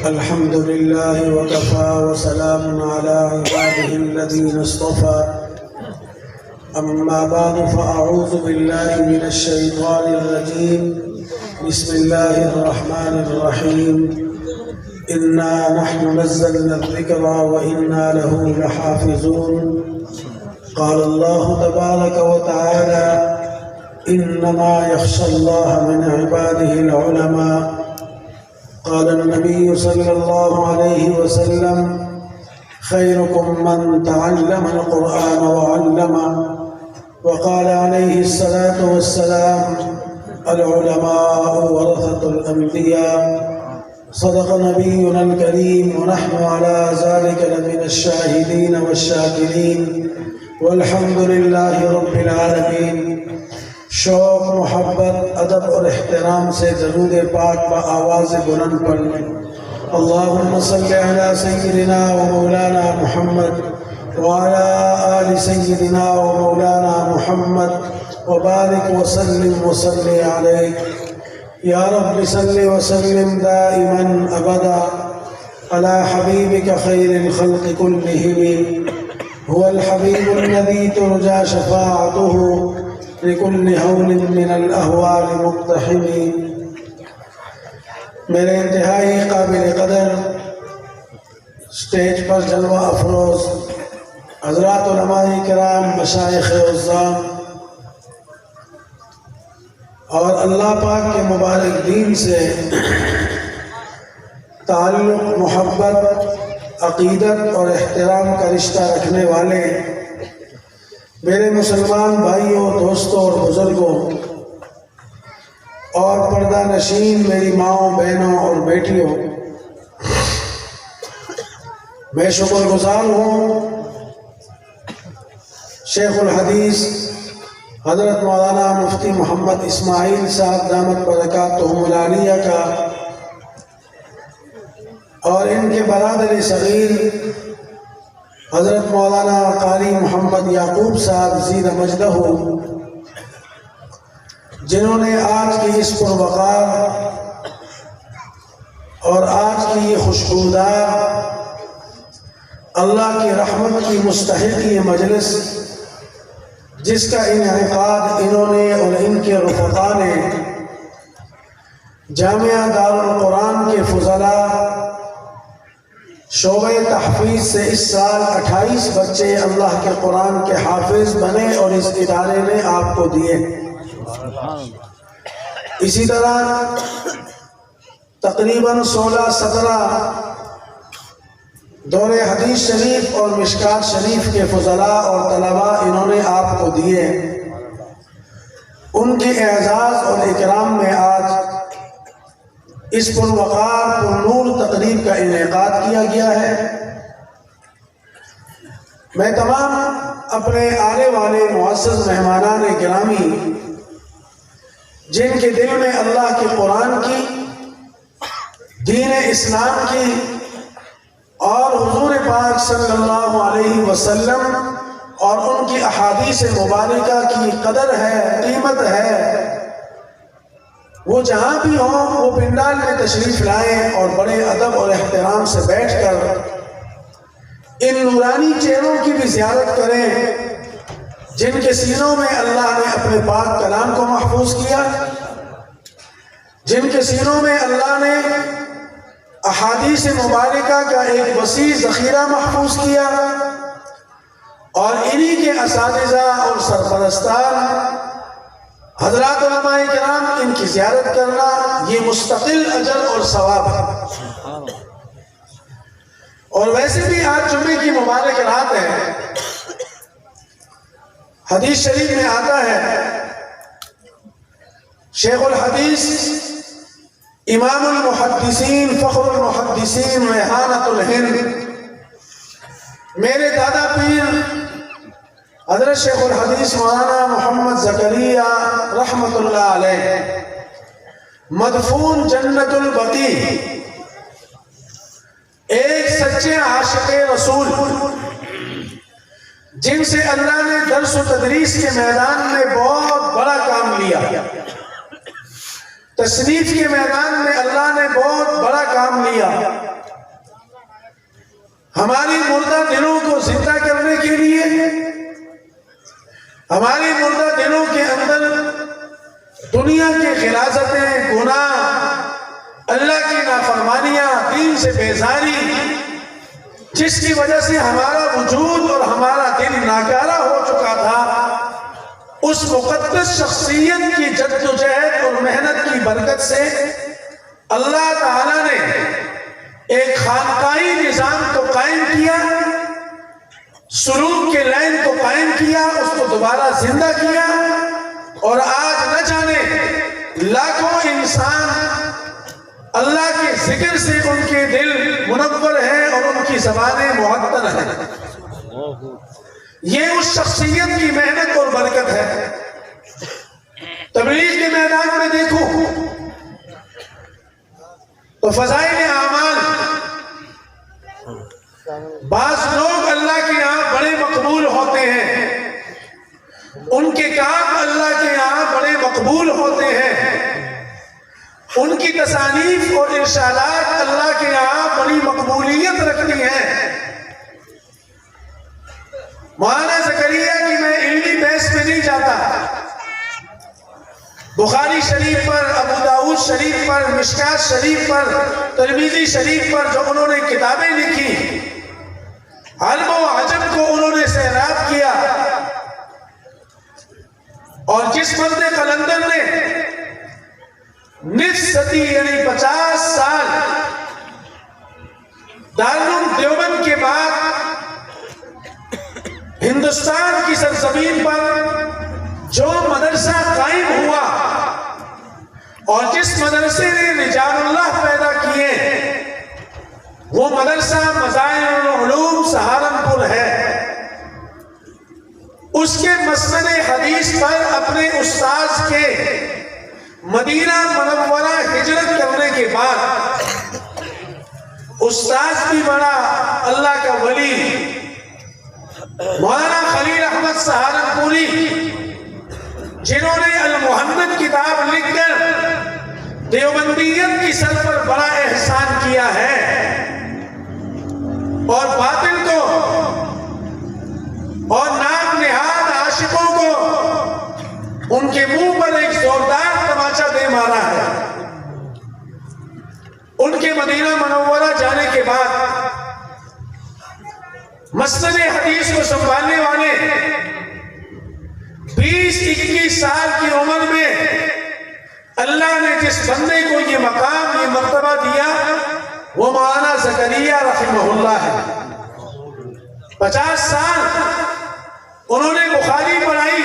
الحمد لله وكفى وسلام على عباده الذين اصطفى أما بعد فأعوذ بالله من الشيطان الرجيم بسم الله الرحمن الرحيم إنا نحن نزلنا الذكر وإنا له لحافظون قال الله تبارك وتعالى إنما يخشى الله من عباده العلماء قال النبي صلى الله عليه وسلم خيركم من تعلم القرآن وعلمه وقال عليه الصلاة والسلام العلماء ورثة الأنبياء صدق نبينا الكريم ونحن على ذلك لمن الشاهدين والشاكرين والحمد لله رب العالمين۔ شوق، محبت، ادب اور احترام سے درود پاک بآواز بلند پڑھیں۔ اللہم صلی علی سیدنا و مولانا محمد وعلی آل سیدنا و مولانا محمد وبارک وسلم وصلی علیہ۔ یا رب صلی وسلم دائما ابدا علی حبیبک خیر الخلق کلہم هو الحبیب الذی ترجى شفاعته لكل هول من الأهوال مقتحم۔ میرے انتہائی قابل قدر اسٹیج پر جلوہ افروز حضرات علماء کرام، مشائخ عظام اور اللہ پاک کے مبارک دین سے تعلق، محبت، عقیدت اور احترام کا رشتہ رکھنے والے میرے مسلمان بھائیوں، دوستوں اور بزرگوں اور پردہ نشین میری ماؤں، بہنوں اور بیٹیوں، میں شکر گزار ہوں شیخ الحدیث حضرت مولانا مفتی محمد اسماعیل صاحب دامت برکاتہم العالیہ کا اور ان کے برادر صغیر حضرت مولانا قاری محمد یعقوب صاحب زید مجدہ، جنہوں نے آج کی اس پروقار اور آج کی یہ خوشبودار اللہ کی رحمت کی مستحق یہ مجلس، جس کا انعقاد انہوں نے اور ان کے رفقا نے جامعہ دارالقرآن کے فضلاء شعبہ تحفیظ سے اس سال 28 بچے اللہ کے قرآن کے حافظ بنے اور اس ادارے نے آپ کو دیے۔ اسی طرح تقریباً 16-17 دور حدیث شریف اور مشکات شریف کے فضلاء اور طلباء انہوں نے آپ کو دیے۔ ان کے اعزاز اور اکرام میں آج اس پروقار پرنور تقریب کا انعقاد کیا گیا ہے۔ میں تمام اپنے آنے والے معزز مہمانان گرامی، جن کے دل میں اللہ کے قرآن کی، دین اسلام کی اور حضور پاک صلی اللہ علیہ وسلم اور ان کی احادیث مبارکہ کی قدر ہے، قیمت ہے، وہ جہاں بھی ہوں وہ پنڈال میں تشریف لائیں اور بڑے ادب اور احترام سے بیٹھ کر ان نورانی چہروں کی بھی زیارت کریں، جن کے سینوں میں اللہ نے اپنے پاک کلام کو محفوظ کیا، جن کے سینوں میں اللہ نے احادیث مبارکہ کا ایک وسیع ذخیرہ محفوظ کیا، اور انہی کے اساتذہ اور سرپرستان حضرات علماء کرام ان کی زیارت کرنا یہ مستقل اجر اور ثواب ہے۔ اور ویسے بھی آج جمعے کی مبارک رات ہے۔ حدیث شریف میں آتا ہے شیخ الحدیث امام المحدثین فخر المحدثین ریحانۃ الہند میرے دادا پیر حضرت شیخ الحدیث مولانا محمد زکریا رحمت اللہ علیہ مدفون جنت البقیع، ایک سچے عاشق رسول، جن سے اللہ نے درس و تدریس کے میدان میں بہت بڑا کام لیا، تصنیف کے میدان میں اللہ نے بہت بڑا کام لیا، ہماری مردہ دلوں کو زندہ کرنے کے لیے، ہماری مردہ دلوں کے اندر دنیا کی غلاظتیں، گناہ، اللہ کی نافرمانیاں، دین سے بیزاری، جس کی وجہ سے ہمارا وجود اور ہمارا دل ناکارہ ہو چکا تھا، اس مقدس شخصیت کی جدوجہد اور محنت کی برکت سے اللہ تعالیٰ نے ایک خانقاہی نظام کو قائم کیا، سلوک کے لائن کو قائم کیا، اس کو دوبارہ زندہ کیا، اور آج نہ جانے لاکھوں انسان اللہ کے ذکر سے ان کے دل منور ہیں اور ان کی زبانیں معطر ہیں۔ یہ اس شخصیت کی محنت اور برکت ہے۔ تبلیغ کے میدان میں دیکھو تو فضائل اعمال، بعض لوگ اللہ کے یہاں بڑے مقبول ہوتے ہیں، ان کے کام اللہ کے یہاں بڑے مقبول ہوتے ہیں، ان کی تصانیف اور ارشادات اللہ کے یہاں بڑی مقبولیت رکھتی ہیں۔ مولانا زکریا کی میں علمی بحث میں نہیں جاتا، بخاری شریف پر، ابو داؤد شریف پر، مشکات شریف پر، ترمذی شریف پر جو انہوں نے کتابیں لکھی، عرب و عجم کو انہوں نے سیراب کیا، اور جس مرد قلندر نے نصف صدی یعنی 50 سال دارالعلوم دیوبند کے بعد ہندوستان کی سرزمین پر جو مدرسہ قائم ہوا اور جس مدرسے نے رجال اللہ پیدا کیے، وہ مدرسہ مظاہر العلوم سہارنپور ہے۔ اس کے مسند حدیث پر اپنے استاذ کے مدینہ منورہ ہجرت کرنے کے بعد، استاذ بھی بڑا اللہ کا ولی مولانا خلیل احمد سہارنپوری، جنہوں نے المحمد کتاب لکھ کر دیوبندیت کی سر پر بڑا احسان کیا ہے، اور باطل کو اور نام نہاد عاشقوں کو ان کے منہ پر ایک زوردار تماچا دے مارا ہے۔ ان کے مدینہ منورہ جانے کے بعد مسند حدیث کو سنبھالنے والے 20-21 سال کی عمر میں اللہ نے جس بندے کو یہ مقام، یہ مرتبہ دیا، وہ مولانا زکریا رحمہ اللہ ہے۔ 50 سال انہوں نے بخاری پڑھائی،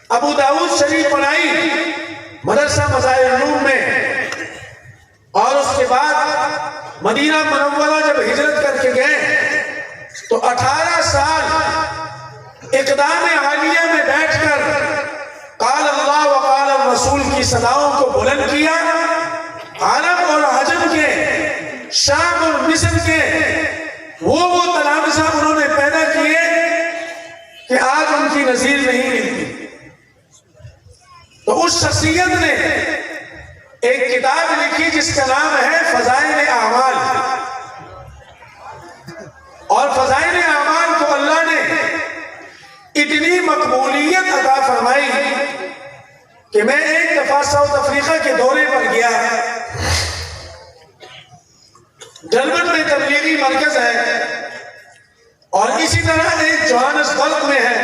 ابو داؤد شریف پڑھائی مدرسہ مظاہر العلوم میں، اور اس کے بعد مدینہ منورہ جب ہجرت کر کے گئے تو 18 سال اقدام عالیہ میں بیٹھ کر قال اللہ و قال الرسول کی صداؤں کو بلند کیا، عرب اور عجم کے، شام اور مصر کے وہ تلامذہ انہوں نے پیدا کیے کہ آج ان کی نظیر نہیں ملتی۔ تو اس شخصیت نے ایک کتاب لکھی جس کا نام ہے فضائل اعمال، اور فضائل اعمال کو اللہ نے اتنی مقبولیت عطا فرمائی کہ میں ایک دفعہ ساؤتھ افریقہ کے دورے پر گیا، ڈربن میں تبلیغی مرکز ہے، اور اسی طرح ایک جوہانسبرگ میں ہے۔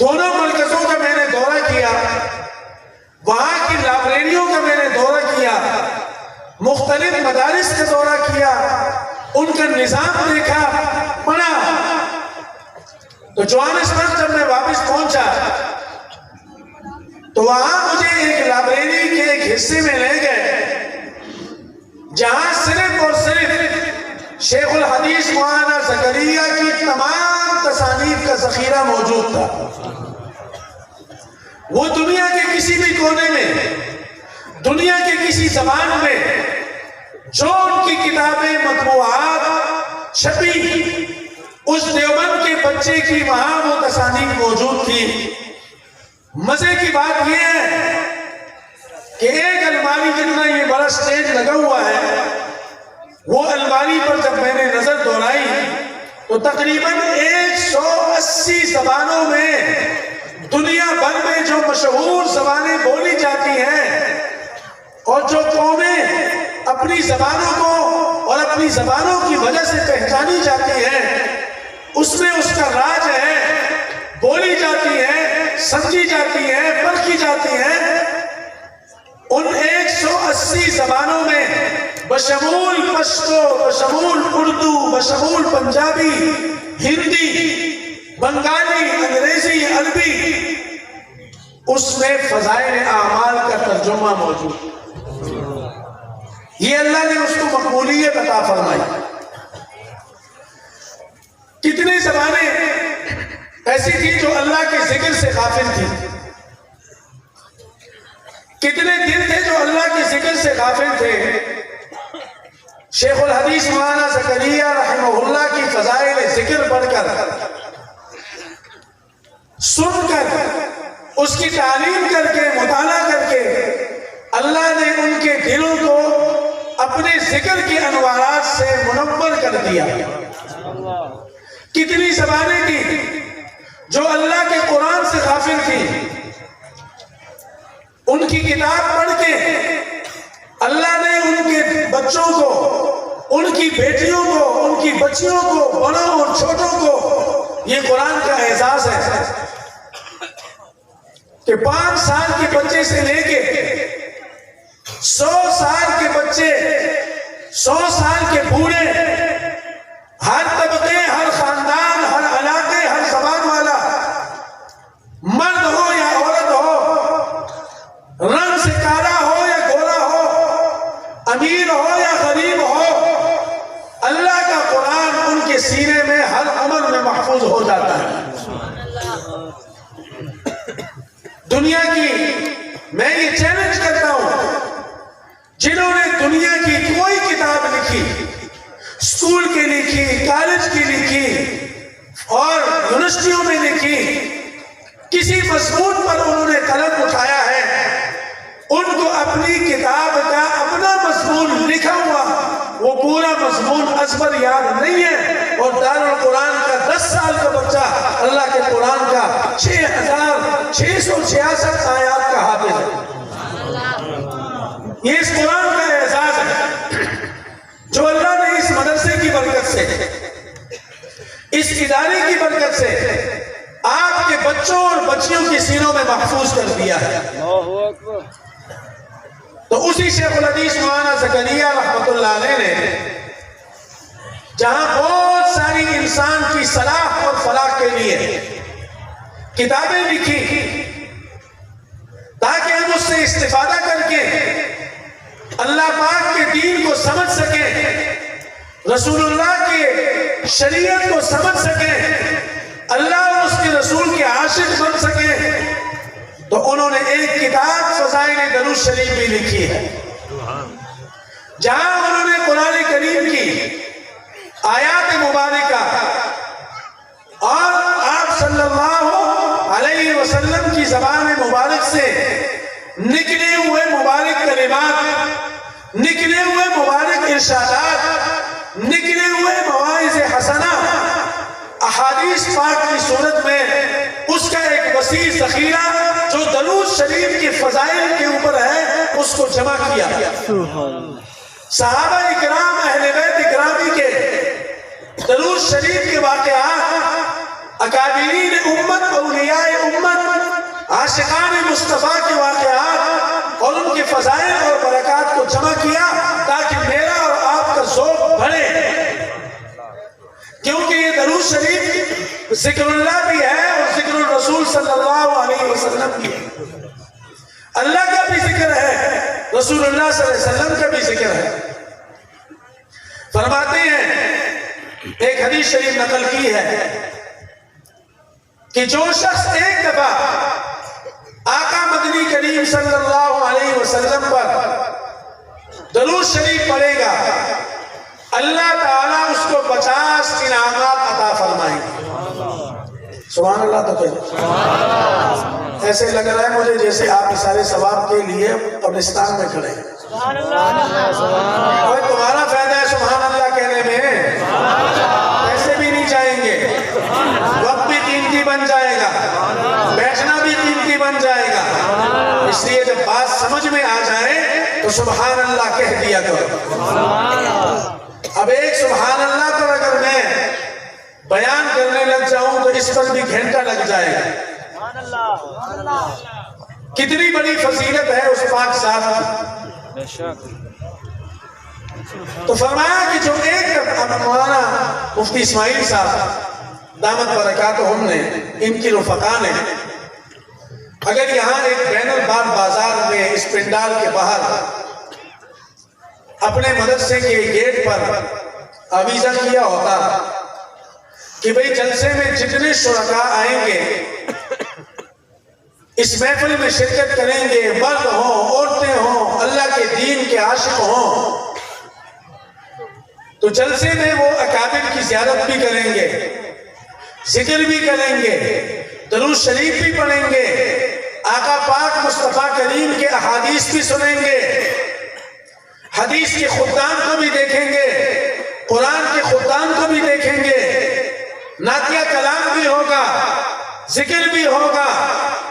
دونوں مرکزوں کا میں نے دورہ کیا، وہاں کی لائبریریوں کا میں نے دورہ کیا، مختلف مدارس کا دورہ کیا، ان کا نظام دیکھا، پڑھا۔ تو جوہانسبرگ جب میں واپس پہنچا تو وہاں مجھے ایک لائبریری کے ایک حصے میں لے گئے جہاں صرف اور صرف شیخ الحدیث مولانا زکریا کی تمام تصانیف کا ذخیرہ موجود تھا۔ وہ دنیا کے کسی بھی کونے میں، دنیا کے کسی زبان میں جو ان کی کتابیں مطبوعات چھپی، اس دیوبند کے بچے کی وہاں وہ تصانیف موجود تھی۔ مزے کی بات یہ ہے کہ ایک الماری جتنا یہ بڑا سٹیج لگا ہوا ہے، وہ الماری پر جب تقریباً 180 زبانوں میں دنیا بھر میں جو مشہور زبانیں بولی جاتی ہیں اور جو قومیں اپنی زبانوں کو اور اپنی زبانوں کی وجہ سے پہچانی جاتی ہیں، اس میں اس کا راج ہے، بولی جاتی ہے، سمجھی جاتی ہے، پرکھی جاتی ہے۔ ان 180 زبانوں میں بشمول پشتو، بشمول اردو، بشمول پنجابی، ہندی، بنگالی، انگریزی، عربی، اس میں فضائل اعمال کا ترجمہ موجود۔ یہ اللہ نے اس کو مقبولیت عطا فرمائی۔ کتنی زبانیں ایسی تھی جو اللہ کے ذکر سے غافل تھی، کتنے دل تھے جو اللہ کے ذکر سے غافل تھے۔ شیخ الحدیث مولانا زکریا رحمہ اللہ کی فضائل ذکر پڑھ کر، سن کر، اس کی تعلیم کر کے، مطالعہ کر کے، اللہ نے ان کے دلوں کو اپنے ذکر کے انوارات سے منور کر دیا۔ کتنی زبانیں تھی جو اللہ کے قرآن سے غافل تھی، ان کی کتاب پڑھ کے اللہ نے ان کے بچوں کو، ان کی بیٹیوں کو، ان کی بچیوں کو، بڑوں اور چھوٹوں کو یہ قرآن کا اعزاز ہے کہ 5 سال کے بچے سے لے کے 100 سال کے بچے، 100 سال کے بوڑھے، ہر طبقے، ہر خاندان، ہر علاقے، ہر زبان والا، مرد ہو یا عورت ہو، رنگ سے کالا ہو یا گورا ہو، امیر ہو یا غریب ہو، اللہ کا قرآن ان کے سینے میں ہر عمر میں محفوظ ہو جاتا ہے۔ دنیا کی میں یہ چیلنج کرتا ہوں، جنہوں نے دنیا کی کوئی کتاب لکھی، اسکول کی لکھی، کالج کی لکھی اور یونیورسٹیوں میں لکھی، کسی مضمون پر انہوں نے قلم اٹھایا ہے، ان کو اپنی کتاب کا اپنا مضمون لکھا ہوا وہ پورا مضمون ازبر یاد نہیں ہے، اور دارالقرآن کا 10 سال کا بچہ اللہ کے قرآن کا 6666 آیات کا حافظ ہے۔ یہ اس قرآن کا اعزاز ہے جو اللہ نے اس مدرسے کی برکت سے، اس ادارے کی برکت سے آپ کے بچوں اور بچیوں کے سینوں میں محفوظ کر دیا ہے۔ تو اسی شیخ الحدیث مولانا زکریا رحمۃ اللہ علیہ نے جہاں بہت ساری انسان کی صلاح اور فلاح کے لیے کتابیں لکھی تاکہ ہم اس سے استفادہ کر کے اللہ پاک کے دین کو سمجھ سکیں، رسول اللہ کے شریعت کو سمجھ سکیں، اللہ اور اس کے رسول کے عاشق بن سکیں، تو انہوں نے ایک کتاب فضائل درود شریف بھی لکھی ہے، جہاں انہوں نے قرآن کریم کی آیات مبارکہ اور آپ صلی اللہ علیہ وسلم کی زبان مبارک سے نکلے ہوئے مبارک کلمات، نکلے ہوئے مبارک ارشادات، نکلے ہوئے مواعظ حسنہ، احادیث پاک کی صورت میں اس کا ایک وسیع ذخیرہ جو درود شریف کے فضائل کے اوپر ہے اس کو جمع کیا۔ صحابہ اکرام، اہل بیت اکرامی کے درود شریف کے واقعات، اکابرین امت، اولیاء امت، عاشقان مصطفیٰ کے واقعات اور ان کے فضائل اور برکات کو جمع کیا تاکہ میرا اور آپ کا ذوق بڑھے، کیونکہ یہ درود شریف ذکر اللہ بھی ہے اور ذکر الرسول صلی اللہ علیہ وسلم بھی ہے، اللہ کا بھی ذکر ہے، رسول اللہ صلی اللہ علیہ وسلم کا بھی ذکر ہے۔ فرماتے ہیں، ایک حدیث شریف نقل کی ہے کہ جو شخص ایک دفعہ آقا مدنی کریم صلی اللہ علیہ وسلم پر درود شریف پڑھے گا، اللہ تعالیٰ اس کو 50 انعامات عطا فرمائیں گے۔ سبحان اللہ۔ تو کہ ایسے لگ رہا ہے مجھے جیسے آپ اشارے ثواب کے لیے قبرستان میں کھڑے ہیں۔ اور تمہارا فائدہ ہے سبحان اللہ کہنے میں، ایسے بھی نہیں چاہیں سبحان اللہ کہہ دیا کرو۔ اب ایک سبحان اللہ پر اگر میں بیان کرنے لگ جاؤں تو اس پر بھی گھنٹہ لگ جائے گا۔ کتنی بڑی فضیلت ہے اس پاک ذات کی۔ تو فرمایا کہ جو ایک مولانا مفتی اسماعیل صاحب دامت برکاتہم نے، ان کی رفقا نے، اگر یہاں ایک بین الباب بازار میں اس پنڈال کے باہر اپنے مدرسے کے گیٹ پر آویزہ کیا ہوتا کہ بھئی جلسے میں جتنے شرکاء آئیں گے اس محفل میں شرکت کریں گے، مرد ہوں، عورتیں ہوں، اللہ کے دین کے عاشق ہوں، تو جلسے میں وہ اکابر کی زیارت بھی کریں گے، ذکر بھی کریں گے، درود شریف بھی پڑھیں گے، آقا پاک مصطفیٰ کریم کے احادیث بھی سنیں گے، حدیث کے خدام کو بھی دیکھیں گے، قرآن کے خدام کو بھی دیکھیں گے، نعتیہ کلام بھی ہوگا، ذکر بھی ہوگا،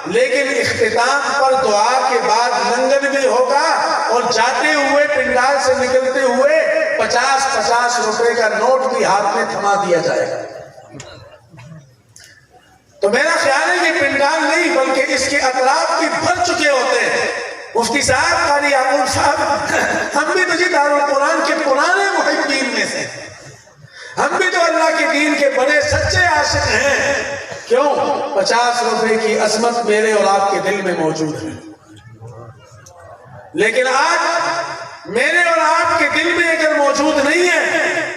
لیکن اختتام پر دعا کے بعد لنگر بھی ہوگا، اور جاتے ہوئے پنڈال سے نکلتے ہوئے 50 روپے کا نوٹ بھی ہاتھ میں تھما دیا جائے گا۔ تو میرا خیال ہے کہ پنڈال نہیں بلکہ اس کے اطراف بھی بھر چکے ہوتے ہیں۔ مفتی صاحب، قاری یعقوب صاحب، ہم بھی تو دارالقرآن کے پرانے محبین میں سے، ہم بھی تو اللہ کے دین کے بڑے سچے عاشق ہیں۔ کیوں؟ 50 روپے کی عظمت میرے اور آپ کے دل میں موجود ہے، لیکن آج میرے اور آپ کے دل میں اگر موجود نہیں ہے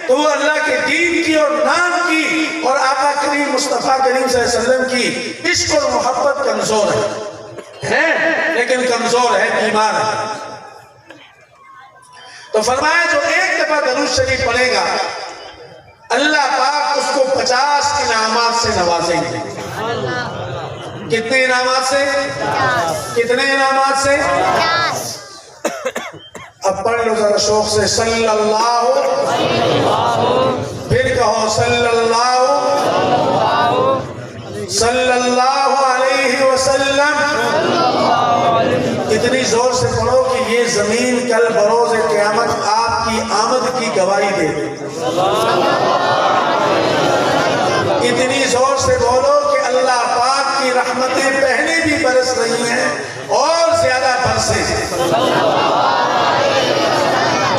تو وہ اللہ کے دین کی اور نام کی اور آقا کریم مصطفیٰ کریم صلی اللہ علیہ وسلم کی عشق اور محبت کمزور ہے، لیکن کمزور ہے، بیمار ہے۔ تو فرمایا جو ایک دفعہ درود شریف پڑھے گا اللہ پاک اس کو 50 انعامات سے نوازیں گے۔ کتنے انعامات سے؟ کتنے انعامات سے؟ اب پڑھ لو ذرا شوق سے، صلی اللہ، پھر کہو صلی اللہ، صلی اللہ علیہ وسلم۔ اتنی زور سے پڑھو کہ یہ زمین کل بروز قیامت آپ کی آمد کی گواہی دے دے۔ اتنی زور سے بولو کہ اللہ پاک کی رحمتیں پہلے بھی برس رہی ہیں اور زیادہ برسیں۔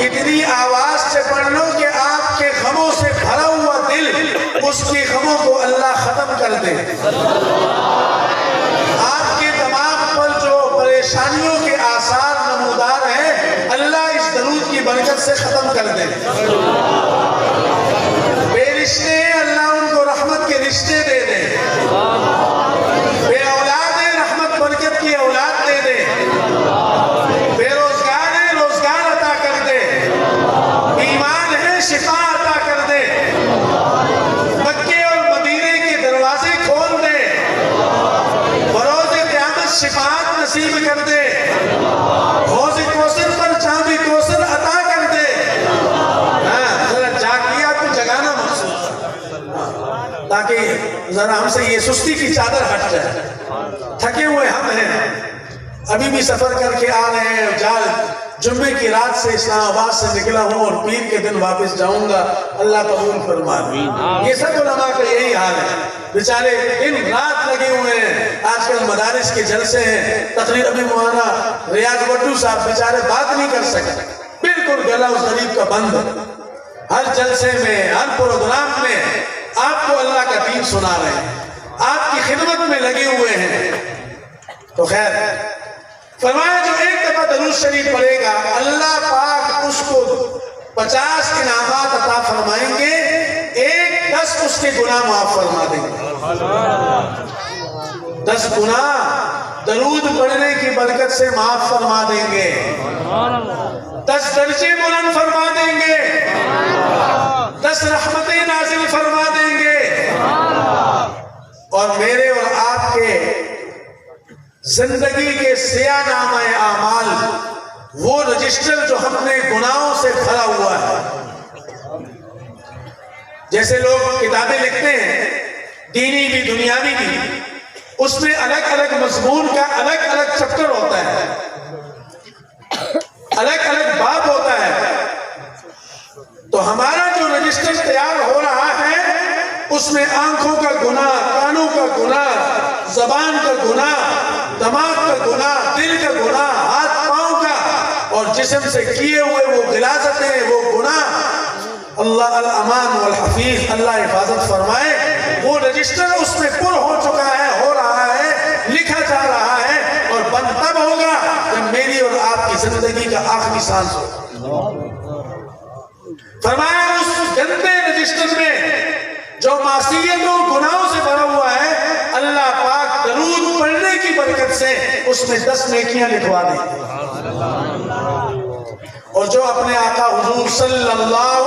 اتنی آواز سے پڑھ لو کہ آپ کے غموں سے بھرا ہوا دل اس کے غموں کو اللہ ختم کر دے۔ آپ کے دماغ پر جو پریشانیوں کے آثار نمودار ہیں اللہ اس درود کی برکت سے ختم کر دے۔ بے رشتے اللہ ان کو رحمت کے رشتے دے دے، بے اولاد رحمت برکت کی اولاد دے دے، بے روزگار روزگار عطا کر دے، ایمان ہے شفا عطا کر دے، مکے اور مدینے کے دروازے کھول دے، بروز قیامت شفاعت نصیب کر دے، حوض کوثر پر جام کوثر عطا کر دے۔ ذرا جاگ لیا تو جگانا مقصود، تاکہ ذرا ہم سے یہ سستی کی چادر ہٹ جائے۔ تھکے ہوئے ہم ہیں، ابھی بھی سفر کر کے آ رہے ہیں، جمعے کی رات سے اسلام آباد سے نکلا ہوں اور پیر کے دن واپس جاؤں گا، اللہ قبول فرما۔ یہ سب علماء کا یہی حال ہے، بیچارے دن رات لگے ہوئے ہیں۔ آج کل مدارس کے جلسے ہیں، تقریر ابھی مولانا ریاض وڈو صاحب بیچارے بات نہیں کر سکتے، بالکل گلا اس غریب کا بند ہے۔ ہر جلسے میں، ہر پروگرام میں آپ کو اللہ کا دین سنا رہے ہیں، آپ کی خدمت میں لگے ہوئے ہیں۔ تو خیر فرمایا جو ایک دفعہ درود شریف پڑھے گا اللہ پاک اس کو 50 انعامات عطا فرمائیں گے، 10 اس کے گناہ معاف فرما دیں گے۔ 10 گناہ درود پڑھنے کی برکت سے معاف فرما دیں گے، 10 درجے بلند فرما دیں گے، 10 رحمتیں نازل فرما دیں گے، اور میرے اور آپ کے زندگی کے سیاہ نامہ اعمال، وہ رجسٹر جو ہم نے گناہوں سے بھرا ہوا ہے، جیسے لوگ کتابیں لکھتے ہیں دینی بھی دنیاوی بھی، اس میں الگ الگ مضمون کا الگ الگ چپٹر ہوتا ہے۔ الگ الگ باب ہوتا ہے. تو ہمارا جو رجسٹر تیار ہو رہا ہے اس میں آنکھوں کا گناہ، کانوں کا گناہ، زبان کا گناہ، دماغ کا گناہ، دل کا گناہ، ہاتھ پاؤں کا اور جسم سے کیے ہوئے وہ غلاظتیں، وہ گناہ، اللہ الامان والحفیظ، اللہ حفاظت فرمائے، وہ رجسٹر اس میں پر ہو چکا ہے، ہو رہا ہے، لکھا جا رہا ہے اور بند تب ہوگا جب میری اور آپ کی زندگی کا آخری سانس ہو. فرمایا اس گندے رجسٹر میں جو معصیتوں گناہوں سے بھرا ہوا ہے، اللہ پاک درود پڑھنے کی برکت سے اس میں 10 نیکیاں لکھوا دیں. اور جو اپنے آقا حضور صلی اللہ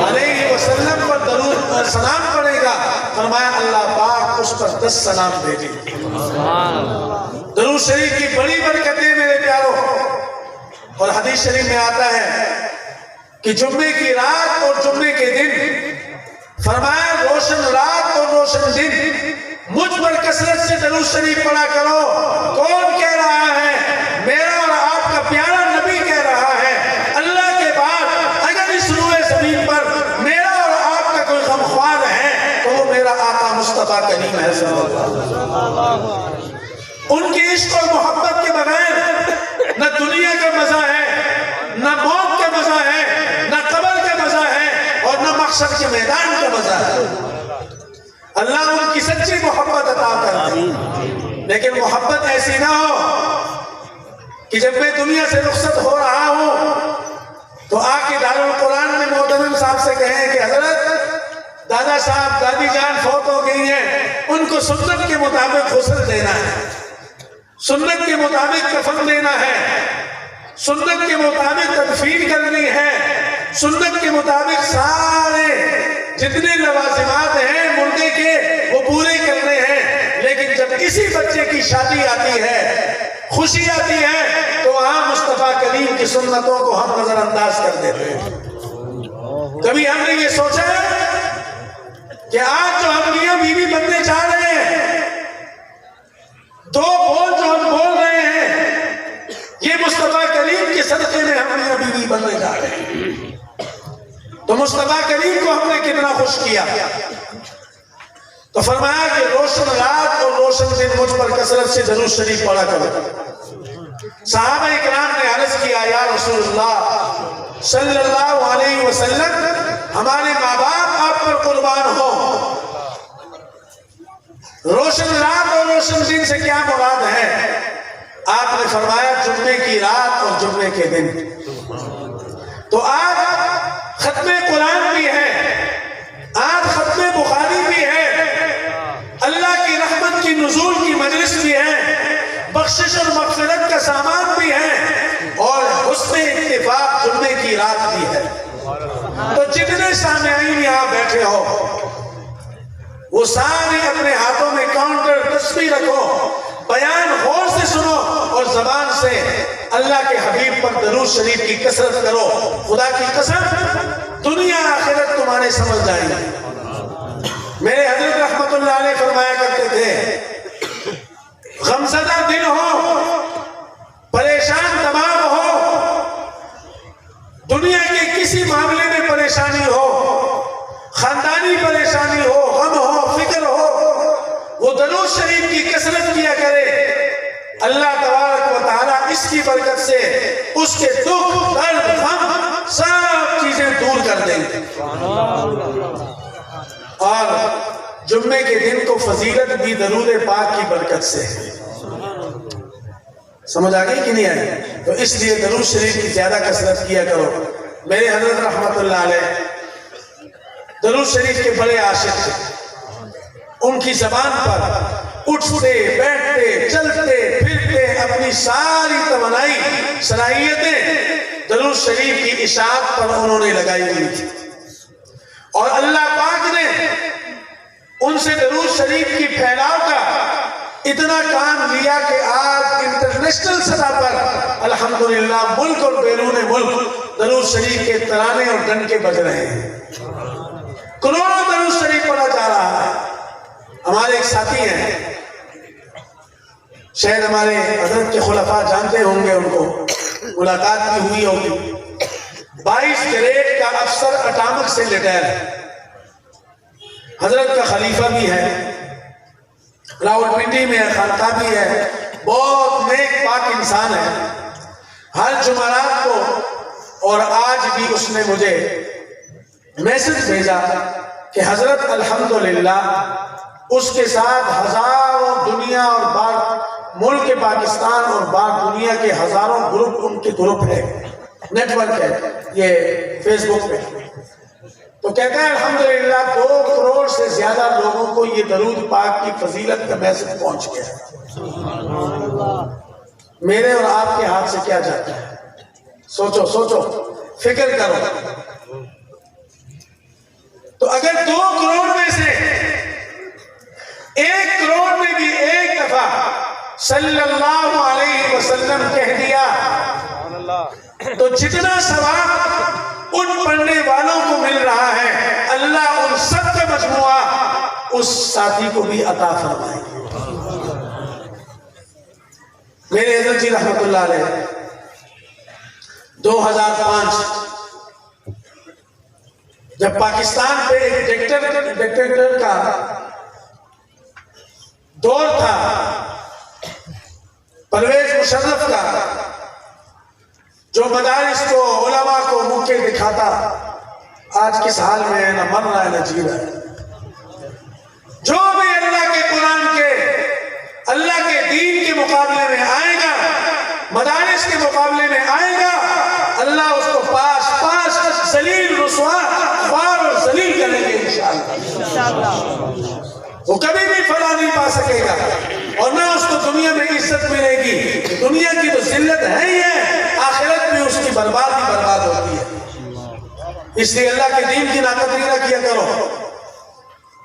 علیہ وسلم پر درود سلام پڑھے گا، فرمایا اللہ پاک اس پر 10 سلام بھیجے. درود شریف کی بڑی برکتیں میرے پیاروں. اور حدیث شریف میں آتا ہے کہ جمعے کی رات اور جمعے کے دن، فرمایا روشن رات اور روشن دن مجھ پر کثرت سے درود شریف پڑھا کرو. کون کہہ رہا ہے؟ میرا اور آپ کا پیارا نبی کہہ رہا ہے. اللہ کے بعد اگر اس روئے زمین پر میرا اور آپ کا کوئی غمخوار ہے تو وہ میرا آقا مصطفیٰ کریم ہے صلی اللہ علیہ وسلم. ان کی عشق اور محبت کے بغیر نہ دنیا کا مزہ ہے، نہ موت کا مزہ ہے، نہ قبر کا مزہ ہے اور نہ محشر کے میدان کا مزہ ہے. اللہ ان کی سچی محبت عطا کر دے. لیکن محبت ایسی نہ ہو کہ جب میں دنیا سے رخصت ہو رہا ہوں تو آ کے دارالقرآن میں محترم صاحب سے کہیں کہ حضرت دادا صاحب دادی جان فوت ہو گئی ہیں، ان کو سنت کے مطابق غسل دینا ہے، سنت کے مطابق کفن دینا ہے، سنت کے مطابق تدفین کرنی ہے، سنت کے مطابق سارے جتنے لوازمات ہیں مردے کے وہ پورے کرنے ہیں. لیکن جب کسی بچے کی شادی آتی ہے، خوشی آتی ہے، تو وہاں مصطفیٰ کریم کی سنتوں کو ہم نظر انداز کر دیتے ہیں. کبھی ہم نے یہ سوچا کہ آج جو ہم میاں بیوی بننے جا رہے ہیں، 2 بول جو ہم بول رہے ہیں، یہ مصطفیٰ کریم کے صدقے میں ہم میاں بیوی بننے جا رہے ہیں. تو مصطفیٰ کریم کو ہم نے کتنا خوش کیا. تو فرمایا کہ روشن رات اور روشن دن مجھ پر کثرت سے درود شریف پڑھا کرو. صحابہ اکرام نے عرض کیا یا رسول اللہ صلی اللہ علیہ وسلم، ہمارے ماں باپ آپ پر قربان ہو، روشن رات اور روشن دن سے کیا مراد ہے؟ آپ نے فرمایا جمعے کی رات اور جمعے کے دن. تو آج ختم قرآن بھی ہے، آج ختم بخاری بھی ہے، اللہ کی رحمت کی نزول کی مجلس بھی ہے، بخشش اور مغفرت کا سامان بھی ہے اور حسن اتفاق جمعے کی رات بھی ہے. تو جتنے سامعین یہاں بیٹھے ہو وہ سارے اپنے ہاتھوں میں کاؤنٹر تسبیح رکھو، بیان غور سے سنو اور زبان سے اللہ کے حبیب پر درود شریف کی کثرت کرو. خدا کی قسم دنیا آخرت تمہارے سمجھ جائیں گے. میرے حضرت رحمت اللہ علیہ فرمایا کرتے تھے، غمزدہ دل ہو، پریشان دماغ ہو، دنیا کے کسی معاملے میں پریشانی ہو، خاندانی پریشانی ہو، غم ہو، فکر ہو، وہ درود شریف کی کثرت کیا کرے. اللہ تبارک و تعالیٰ اس کی برکت سے اس کے دکھ، درد، غم سب چیزیں دور کر دیں گے. اور جمعے کے دن کو فضیلت بھی درود پاک کی برکت سے. سمجھ آ گئی کہ نہیں آئی؟ تو اس لیے درود شریف کی زیادہ کثرت کیا کرو. میرے حضرت رحمت اللہ علیہ درود شریف کے بڑے عاشق تھے. ان کی زبان پر اٹھتے بیٹھتے چلتے پھرتے اپنی ساری توانائی صلاحیتیں درود شریف کی اشاعت پر انہوں نے لگائی ہوئی تھی. اور اللہ پاک نے ان سے درود شریف کی پھیلاؤ کا اتنا کام لیا کہ آج انٹرنیشنل سطح پر الحمدللہ ملک اور بیرون ملک درود شریف کے ترانے اور ڈنکے بج رہے ہیں. کروڑوں درود شریف پڑھا جا رہا ہے. ہمارے ایک ساتھی ہیں، شاید ہمارے حضرت کے خلفاء جانتے ہوں گے ان کو، ملاقات بھی ہوئی ہوگی. 22 گریڈ کا افسر اٹامک سے ریٹائر ہے. حضرت کا خلیفہ بھی ہے, راولپنڈی میں خانقاہ بھی ہے, بہت نیک پاک انسان ہے. ہر جمعرات کو اور آج بھی اس نے مجھے میسج بھیجا کہ حضرت الحمدللہ اس کے ساتھ ہزاروں دنیا اور باہر ملک پاکستان اور باہر دنیا کے ہزاروں گروپ ان کے گروپ ہے, نیٹ ورک ہے یہ فیس بک پہ. تو کہتا ہے الحمدللہ 2 کروڑ سے زیادہ لوگوں کو یہ درود پاک کی فضیلت کا میسج پہنچ گیا. میرے اور آپ کے ہاتھ سے کیا جاتا ہے؟ سوچو سوچو, فکر کرو. تو اگر 2 کروڑ میں سے 1 کروڑ میں بھی ایک دفعہ صلی اللہ علیہ وسلم کہہ دیا تو جتنا ثواب ان پڑھنے والوں کو مل رہا ہے اللہ ان سب کا مجموعہ اس ساتھی کو بھی عطا فرمائے. میرے حضرت جی رحمت اللہ علیہ 2005 جب پاکستان پہ ایک ڈکٹیٹر کا دور تھا, پرویز مشرف کا, جو مدارس کو علماء کو منہ کے دکھاتا, آج کس حال میں ہے, نہ مر رہا ہے نہ جی رہا ہے. جو بھی اللہ کے قرآن کے اللہ کے دین کے مقابلے میں آئے گا, مدارس کے مقابلے میں آئے گا, اللہ اس کو پاس پاس ذلیل رسوا خوار اور ذلیل کریں گے انشاءاللہ. وہ کبھی بھی فلاح نہیں پا سکے گا اور نہ اس کو دنیا میں عزت ملے گی. دنیا کی تو ذلت ہے ہی ہے, آخرت میں اس کی برباد ہوتی ہے. اس لیے اللہ کے دین کی ناقدری نہ کیا کرو.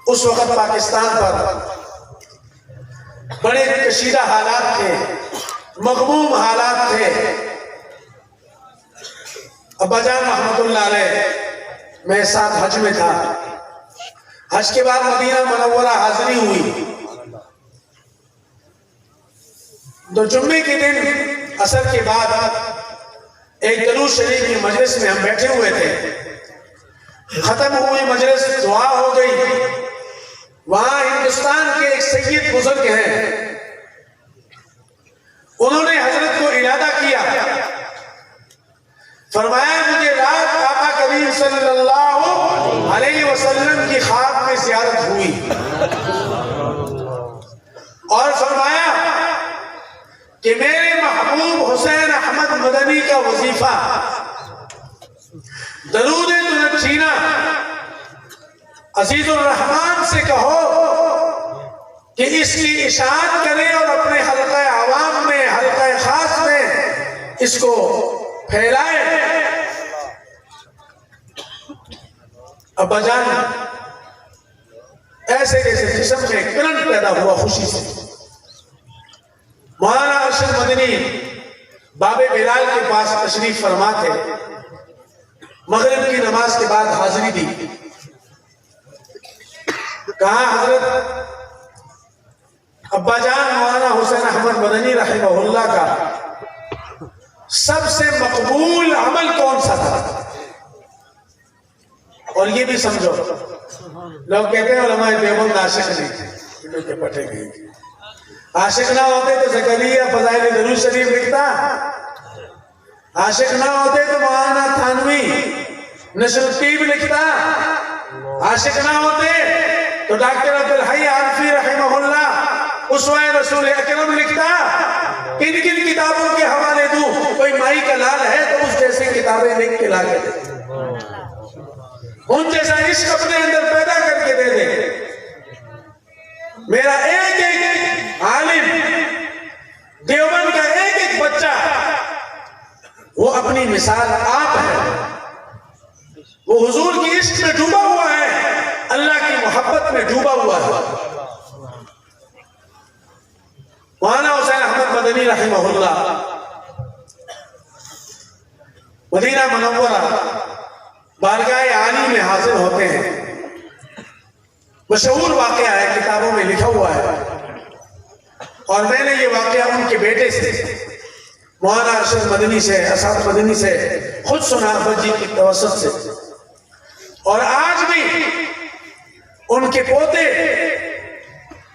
اس وقت پاکستان پر بڑے کشیدہ حالات تھے, مغموم حالات تھے. ابا جان رحمت اللہ علیہ میں ساتھ حج میں تھا. حج کے بعد مدینہ منورہ حاضری ہوئی تو جمعے کے دن عصر کے بعد ایک درود شریف کی مجلس میں ہم بیٹھے ہوئے تھے. ختم ہوئی مجلس, دعا ہو گئی. وہاں ہندوستان کے ایک سید بزرگ ہیں, انہوں نے حضرت کو ارادہ کیا, فرمایا مجھے رات آقا کریم صلی اللہ علیہ وسلم کی خواب میں زیارت ہوئی اور فرمایا کہ میرے محبوب حسین احمد مدنی کا وظیفہ درود تنجینا عزیز الرحمان سے کہو کہ اس کی اشاعت کرے اور اپنے حلقہ عوام میں, حلقہ خاص میں اس کو پھیلائے. ابا جان ایسے جیسے جسم میں کرنٹ پیدا ہوا خوشی سے. مولانا ارشد مدنی باب بلال کے پاس تشریف فرما تھے. مغرب کی نماز کے بعد حاضری دی. کہا حضرت ابا جان مولانا حسین احمد مدنی رحمہ اللہ کا سب سے مقبول عمل کون سا تھا؟ اور یہ بھی سمجھو, لوگ کہتے ہیں علماء دیوبند عاشق نہیں تھے, پٹے گئے. عاشق نہ ہوتے تو زکریا فضائل درود شریف لکھتا, عاشق نہ ہوتے تو مولانا تھانوی نشر الطیب لکھتا, عاشق نہ ہوتے تو ڈاکٹر عبدالحی عارفی رحمہ اللہ اسوہ رسول اکرم لکھتا. کن کن کتابوں کے حوالے دوں؟ کوئی مائی کا لال ہے تو اس جیسی کتابیں لکھ کے لا کے دے, ان جیسا عشق اپنے اندر پیدا کر کے دے دے. میرا ایک ایک عالم دیوبند کا ایک ایک بچہ وہ اپنی مثال آپ ہے. وہ حضور کی عشق میں ڈوبا ہوا ہے, اللہ کی محبت میں ڈوبا ہوا ہے. مولانا حسین احمد مدنی رحمہ اللہ مدینہ منورہ بارگاہ عالی میں حاضر ہوتے ہیں. مشہور واقعہ ہے, کتابوں میں لکھا ہوا ہے, اور میں نے یہ واقعہ ان کے بیٹے سے مولانا ارشد مدنی سے، اسد مدنی سے خود سنا جی کی توسط سے، اور آج بھی ان کے پوتے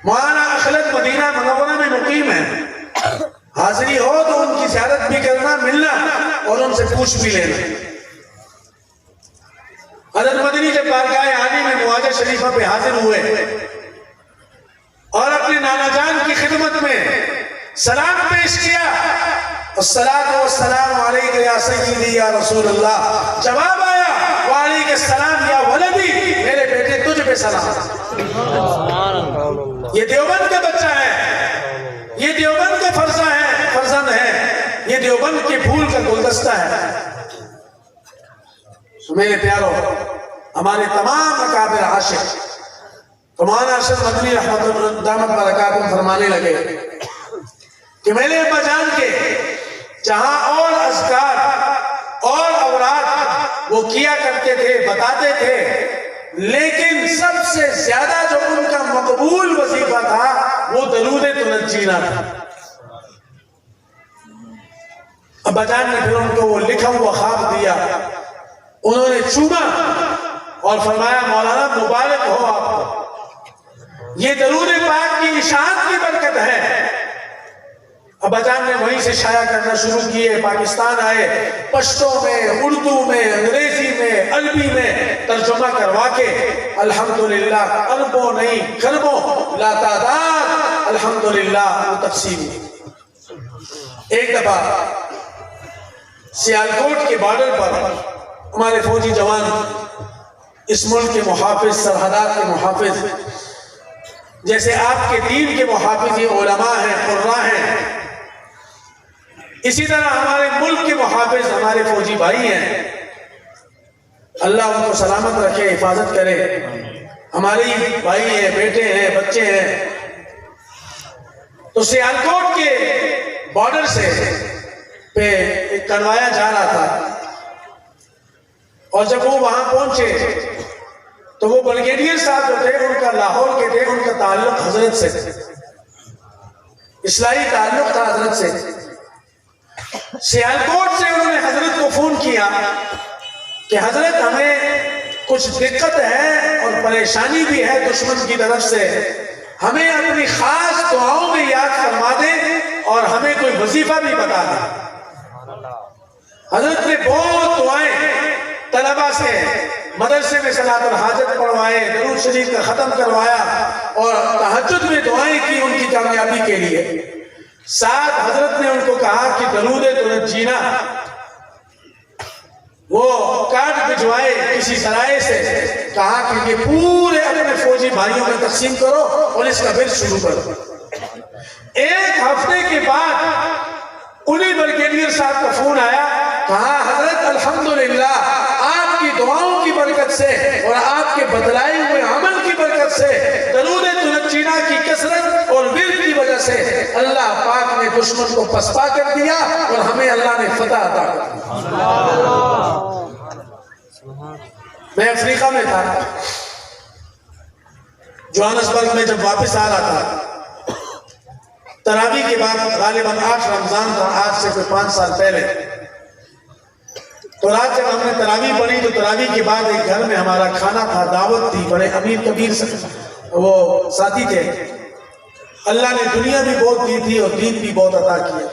مولانا اخلد مدینہ منورہ میں مقیم ہیں، حاضری ہو تو ان کی زیارت بھی کرنا، ملنا اور ان سے پوچھ بھی لینا۔ حضرت مدنی جب بارگاہ عالی میں مواجہ شریفہ پہ حاضر ہوئے اور اپنے نانا جان کی خدمت میں سلام پیش کیا، الصلاۃ والسلام علیک یا سیدی یا رسول اللہ، جواب آیا وعلیک السلام یا ولدی، میرے بیٹے تجھ پہ سلام۔ یہ دیوبند کا بچہ ہے، یہ دیوبند کا فرزند ہے، یہ دیوبند کے پھول کا گلدستہ ہے۔ میرے پیارو، ہمارے تمام اکابر عاشق مولانا ارشد مدنی رحمت دامت برکاتہم فرمانے لگے کہ میرے ابا جان کے جہاں اور اذکار اور اوراد وہ کیا کرتے تھے، بتاتے تھے، لیکن سب سے زیادہ جو ان کا مقبول وظیفہ تھا وہ درود تنجینا تھا۔ ابا جان نے پھر ان کو وہ لکھا ہوا خواب دیا، انہوں نے چوما اور فرمایا مولانا مبارک ہو آپ کو، یہ درود پاک کی اشاعت کی برکت ہے۔ ابا جان نے وہیں سے شائع کرنا شروع کیے، پاکستان آئے، پشتو میں، اردو میں، انگریزی میں، عربی میں ترجمہ کروا کے الحمدللہ اربوں نہیں خربوں لا تعداد الحمدللہ وہ تقسیم۔ ایک دفعہ سیالکوٹ کے بارڈر پر ہمارے فوجی جوان، اس ملک کے محافظ، سرحدات کے محافظ، جیسے آپ کے دین کے محافظ یہ علماء ہیں، قراء ہیں، اسی طرح ہمارے ملک کے محافظ ہمارے فوجی بھائی ہیں، اللہ ان کو سلامت رکھے، حفاظت کرے، ہمارے بھائی ہیں، بیٹے ہیں، بچے ہیں۔ تو سیالکوٹ کے بارڈر سے پہ ایک کنوایا جا رہا تھا، اور جب وہ وہاں پہنچے تو وہ بریگیڈیئر صاحب جو تھے، ان کا لاہور کے تھے، ان کا تعلق حضرت سے، اصلاحی تعلق تھا حضرت سے۔ سیالکوٹ سے انہوں نے حضرت کو فون کیا کہ حضرت ہمیں کچھ دقت ہے اور پریشانی بھی ہے دشمن کی طرف سے، ہمیں اپنی خاص دعاؤں میں یاد فرما دیں اور ہمیں کوئی وظیفہ بھی بتا دیں۔ حضرت نے بہت دعائیں طلبہ سے مدرسے میں صلاۃ الحاجت پڑھوائے، درود شریف کا ختم کروایا اور تہجد میں دعائیں کی ان کی کامیابی کے لیے۔ ساتھ حضرت نے ان کو کہا کہ درود تنجینا وہ کارڈ بھجوائے کسی ذرائع سے، کہا کہ یہ پورے اپنے فوجی بھائیوں میں تقسیم کرو اور اس کا بل شروع کرو۔ ایک ہفتے کے بعد انہی بریگیڈیئر صاحب کا فون آیا، کہا حضرت الحمدللہ آپ کی دعاؤں کی برکت سے اور آپ کے بتلائے ہوئے عمل کی برکت سے، درود تنجینا کی کثرت اور ورد کی وجہ سے اللہ پاک نے دشمن کو پسپا کر دیا اور ہمیں اللہ نے فتح عطا کر دیا۔ میں افریقہ میں تھا، جوہانسبرگ میں، جب واپس آ رہا تھا تراویح کے بعد، غالباً 8 رمضان تھا، آج سے کوئی 5 سال پہلے، تو رات جب ہم نے تراویح پڑھی تو تراویح کے بعد ایک گھر میں ہمارا کھانا تھا، دعوت تھی، بڑے امیر کبیر وہ ساتھی تھے، اللہ نے دنیا بھی بہت دی تھی اور دین بھی بہت عطا کیا۔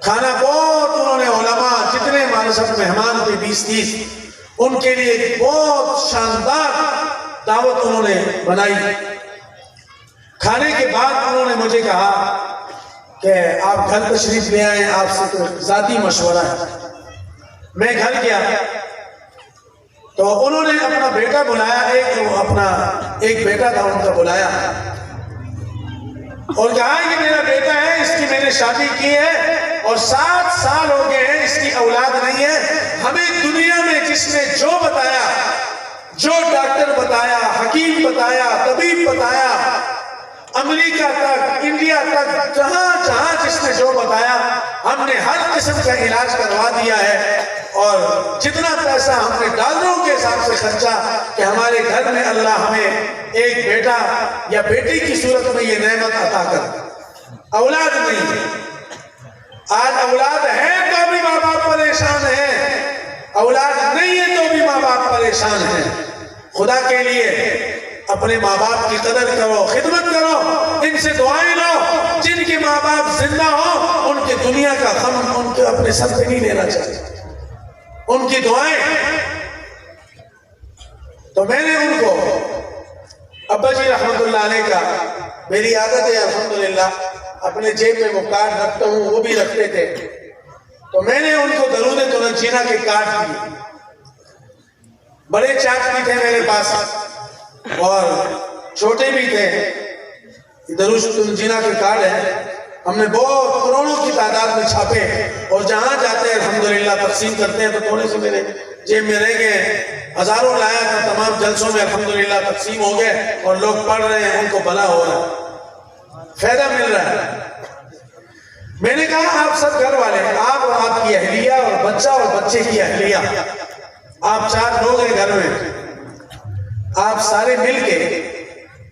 کھانا بہت انہوں نے علماء جتنے ہمارے ساتھ مہمان تھے 20-30 ان کے لیے بہت شاندار دعوت انہوں نے بنائی۔ کھانے کے بعد انہوں نے مجھے کہا کہ آپ گھر تشریف لے آئیں، آپ سے تو ذاتی مشورہ ہے۔ میں گھر گیا تو انہوں نے اپنا بیٹا بلایا، ایک بیٹا تھا ان کا بلایا اور کہا کہ میرا بیٹا ہے، اس کی میں نے شادی کی ہے اور 7 سال ہو گئے ہیں، اس کی اولاد نہیں ہے، ہمیں دنیا میں جس نے جو بتایا، جو ڈاکٹر بتایا، حکیم بتایا، طبیب بتایا، امریکہ تک، انڈیا تک، جہاں جہاں جس نے جو بتایا، ہم نے ہر قسم کا علاج کروا دیا ہے اور جتنا پیسہ ہم نے ڈالروں کے حساب سے خرچا کہ ہمارے گھر میں اللہ ہمیں ایک بیٹا یا بیٹی کی صورت میں یہ نعمت عطا کر، اولاد نہیں ہے۔ آج اولاد ہے تو بھی ماں باپ پریشان ہیں، اولاد نہیں ہے تو بھی ماں باپ پریشان ہیں۔ خدا کے لیے اپنے ماں باپ کی قدر کرو، خدمت کرو، ان سے دعائیں لو۔ جن کے ماں باپ زندہ ہوں ان کے دنیا کا غم ان کے اپنے سر پہ نہیں لینا چاہیے، ان کی دعائیں۔ تو میں نے ان کو، ابا جی رحمت اللہ علیہ کا، میری عادت ہے الحمدللہ اپنے جیب میں وہ کارڈ رکھتا ہوں، وہ بھی رکھتے تھے، تو میں نے ان کو درود تنجینا کے کارڈ دیے۔ بڑے چاک بھی تھے میرے پاس اور چھوٹے بھی تھے، درود تنجینا کے کارڈ ہیں، ہم نے بہت کروڑوں کی تعداد میں چھاپے، اور جہاں جاتے ہیں الحمدللہ تقسیم کرتے ہیں۔ تو تھوڑے سے میرے جیب میں رہ گئے، ہزاروں لایا تھا، تمام جلسوں میں الحمدللہ تقسیم ہو گئے اور لوگ پڑھ رہے ہیں، ان کو بھلا ہو رہا ہے، فائدہ مل رہا ہے۔ میں نے کہا آپ سب گھر والے، آپ اور آپ کی اہلیہ اور بچہ اور بچے کی اہلیہ، آپ 4 لوگ ہیں گھر میں، آپ سارے مل کے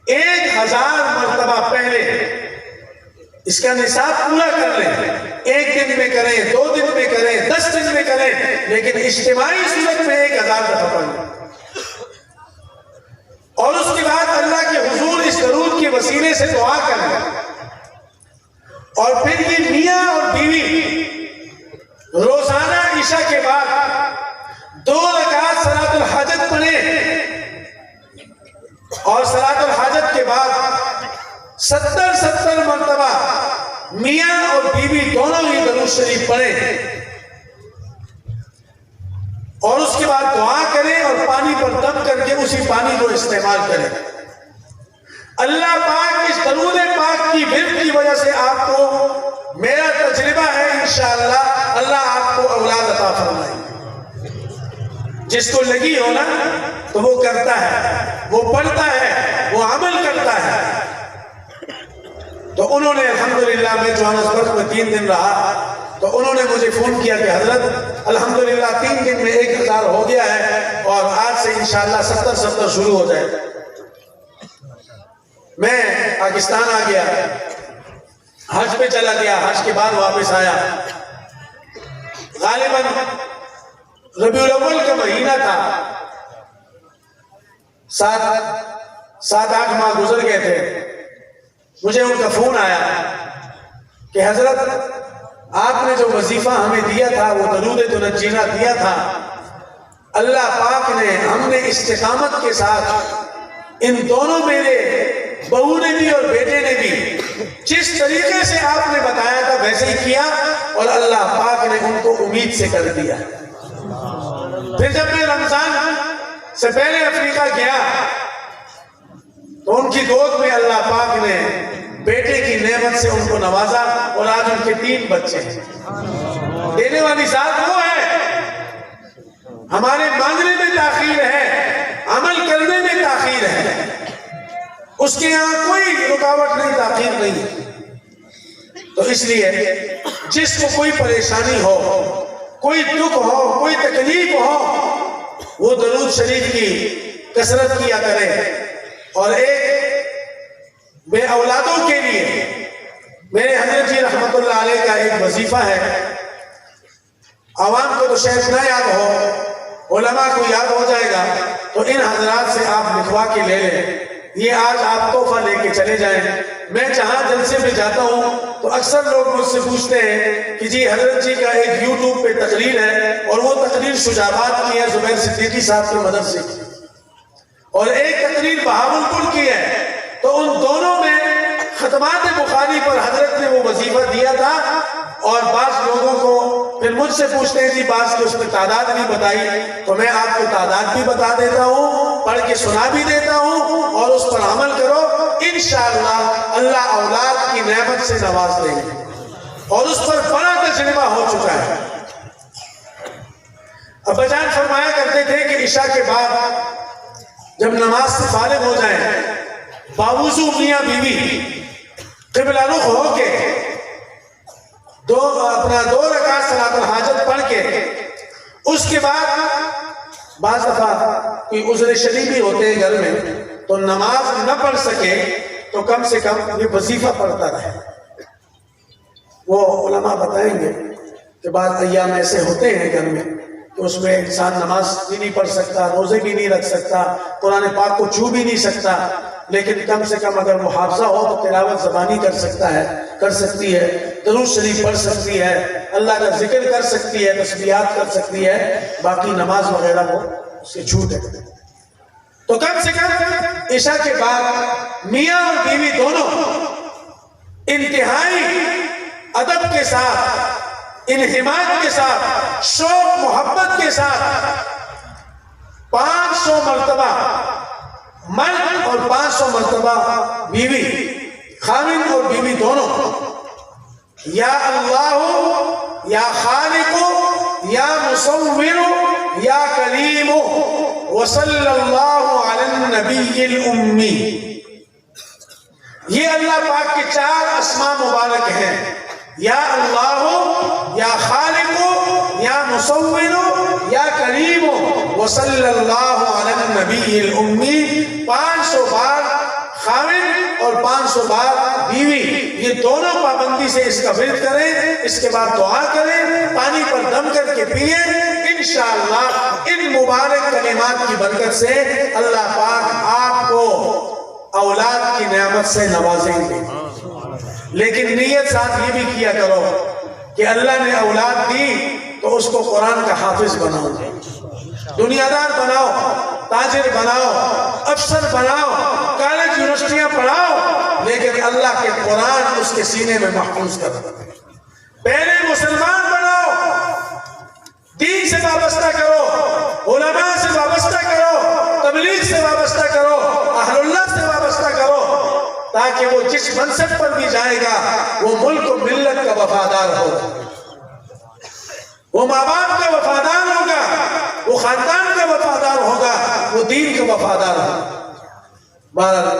1000 مرتبہ پہلے اس کا نصاب پورا کر لیں۔ 1 دن میں کریں، 2 دن میں کریں، 10 دن میں کریں، لیکن اجتماعی صورت میں 1000 دفعہ پڑھیں، اور اس کے بعد اللہ کے حضور اس درود کے وسیلے سے دعا کریں۔ اور پھر یہ میاں اور بیوی روزانہ عشاء کے بعد 2 رکعت صلاۃ الحاجت پڑھیں، اور صلاۃ الحاجت کے بعد 70 مرتبہ میاں اور بیوی دونوں ہی درود شریف پڑھیں، اور اس کے بعد دعا کریں اور پانی پر دم کر کے اسی پانی کو استعمال کریں۔ اللہ پاک اس درود پاک کی ورد کی وجہ سے آپ کو، میرا تجربہ ہے انشاءاللہ، اللہ آپ کو اولاد عطا فرمائے۔ جس کو لگی ہو نا تو وہ کرتا ہے، وہ پڑھتا ہے، وہ عمل کرتا ہے۔ تو انہوں نے الحمدللہ، میں جوہانسبرگ میں 3 دن رہا، تو انہوں نے مجھے فون کیا کہ حضرت الحمدللہ 3 دن میں 1000 ہو گیا ہے، اور آج سے انشاءاللہ 70 شروع ہو جائے۔ میں پاکستان آ گیا، حج پہ چلا گیا، حج کے بعد واپس آیا، غالباً ربیع الاول کا مہینہ تھا، 7-8 ماہ گزر گئے تھے۔ مجھے ان کا فون آیا کہ حضرت آپ نے جو وظیفہ ہمیں دیا تھا، وہ درود تنجینا دیا تھا، اللہ پاک نے، ہم نے استقامت کے ساتھ، ان دونوں میرے بہو نے بھی اور بیٹے نے بھی جس طریقے سے آپ نے بتایا تھا ویسے ہی کیا، اور اللہ پاک نے ان کو امید سے کر دیا۔ پھر جب میں رمضان سے پہلے افریقہ گیا تو ان کی گود میں اللہ پاک نے بیٹے کی نعمت سے ان کو نوازا، اور آج ان کے 3 بچے ہیں۔ دینے والی ذات وہ ہے، ہمارے مانگنے میں تاخیر ہے، عمل کرنے میں تاخیر ہے، اس کے یہاں کوئی رکاوٹ نہیں، تاخیر نہیں ہے۔ تو اس لیے جس کو کوئی پریشانی ہو، کوئی دکھ ہو، کوئی تکلیف ہو، وہ درود شریف کی کثرت کیا کرے۔ اور ایک بے اولادوں کے لیے میرے حضرت جی رحمت اللہ علیہ کا ایک وظیفہ ہے، عوام کو تو شاید نہ یاد ہو، علماء کو یاد ہو جائے گا، تو ان حضرات سے آپ لکھوا کے لے لیں، یہ آج آپ تحفہ لے کے چلے جائیں۔ میں جہاں جلسے میں جاتا ہوں تو اکثر لوگ مجھ سے پوچھتے ہیں کہ جی حضرت جی کا ایک یوٹیوب پہ تقریر ہے، اور وہ تقریر شجاعت کی ہے، زبیر صدیقی صاحب کی مدد سے، اور ایک تقریر بہاولپور کی ہے۔ تو ان دونوں میں ختمات بخاری پر حضرت نے وہ وظیفہ دیا تھا، اور بعض لوگوں کو پھر مجھ سے پوچھتے ہیں جی بعض کی اس میں تعداد نہیں بتائی، تو میں آپ کو تعداد بھی بتا دیتا ہوں، پڑھ کے سنا بھی دیتا ہوں، اور اس پر عمل کرو، انشاءاللہ اللہ اولاد کی نعمت سے نواز دیں گے، اور اس پر بڑا تجربہ ہو چکا ہے۔ ابا جان فرمایا کرتے تھے کہ عشاء کے بعد جب نماز سے فارغ ہو جائیں، باوضو میاں بیوی قبلہ رخ ہو کے 2 رکعت صلاۃ الحاجت پڑھ کے، اس کے بعد بعض دفعہ کوئی عذر شدیدی ہوتے ہیں گھر میں، تو نماز نہ پڑھ سکے تو کم سے کم یہ وظیفہ پڑھتا رہے۔ وہ علماء بتائیں گے کہ بعض ایام ایسے ہوتے ہیں گھر میں کہ اس میں انسان نماز بھی نہیں پڑھ سکتا، روزے بھی نہیں رکھ سکتا، قرآن پاک کو چھو بھی نہیں سکتا، لیکن کم سے کم اگر محافظہ ہو تو تلاوت زبانی کر سکتی ہے، درود شریف پڑھ سکتی ہے، اللہ کا ذکر کر سکتی ہے، تسبیحات کر سکتی ہے، باقی نماز وغیرہ وہ اس سے چھوٹ ہے۔ تو کم سے کم عشاء کے بعد میاں اور بیوی دونوں انتہائی ادب کے ساتھ، انہماک کے ساتھ، شوق محبت کے ساتھ 500 مرتبہ مرد اور 500 مرتبہ بیوی، خاوند اور بیوی دونوں، یا اللہ یا خالق یا مصور یا کریم وصلی اللہ علی النبی الامی، یہ اللہ پاک کے 4 اسماء مبارک ہیں، یا اللہ یا خالق یا مصور یا کریم وصلی اللہ علی النبی الامی، 500 بار خاوند اور 500 بار بیوی، یہ دونوں پابندی سے اس کا ورد کریں، اس کے بعد دعا کریں، پانی پر دم کر کے پئیں، انشاءاللہ ان مبارک کلمات کی برکت سے اللہ پاک آپ کو اولاد کی نعمت سے نوازیں گے۔ لیکن نیت ساتھ یہ بھی کیا کرو کہ اللہ نے اولاد دی تو اس کو قرآن کا حافظ بناؤ، دنیا دار بناؤ، تاجر بناؤ، افسر بناؤ، کالج یونیورسٹیاں پڑھاؤ، لیکن اللہ کے قرآن اس کے سینے میں محفوظ کرو۔ پہلے مسلمان بناؤ، دین سے وابستہ کرو، علماء سے وابستہ کرو، تبلیغ سے وابستہ کرو، اہل اللہ سے وابستہ کرو، تاکہ وہ جس منصب پر بھی جائے گا وہ ملک و ملت کا وفادار ہوگا، وہ ماں باپ کا وفادار ہوگا، وہ خاندان کا وفادار ہوگا، وہ دین کا وفادار ہوگا۔ بہرحال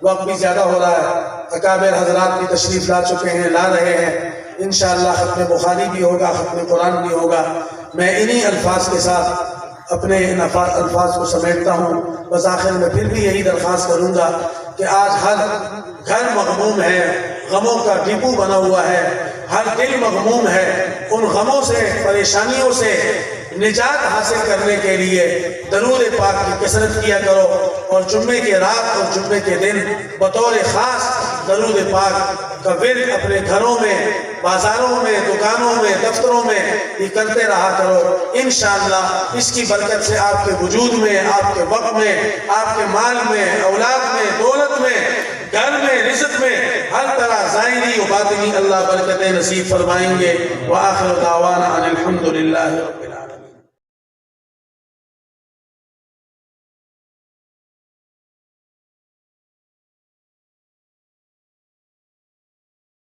وقت بھی زیادہ ہو رہا ہے، اکابر حضرات بھی تشریف لا چکے ہیں، لا رہے ہیں، انشاءاللہ ختم بخاری بھی ہوگا، ختم قرآن بھی ہوگا۔ میں انہی الفاظ کے ساتھ اپنے ان الفاظ کو سمیٹتا ہوں، بس آخر میں پھر بھی یہی درخواست کروں گا کہ آج ہر گھر مغموم ہے، غموں کا ڈپو بنا ہوا ہے، ہر دل مغموم ہے، ان غموں سے، پریشانیوں سے نجات حاصل کرنے کے لیے درود پاک کی کثرت کیا کرو، اور جمعے کے رات اور جمعے کے دن بطور خاص درود پاک کا ورد اپنے گھروں میں، بازاروں میں، دکانوں میں، دفتروں میں یہ کرتے رہا کرو۔ انشاءاللہ اس کی برکت سے آپ کے وجود میں، آپ کے وقت میں، آپ کے مال میں، اولاد میں، دولت میں، گھر میں، رزق میں، ہر طرح ظاہری و باطنی اللہ برکتیں نصیب فرمائیں گے۔ وآخر دعوانا ان الحمدللہ رب العالمین۔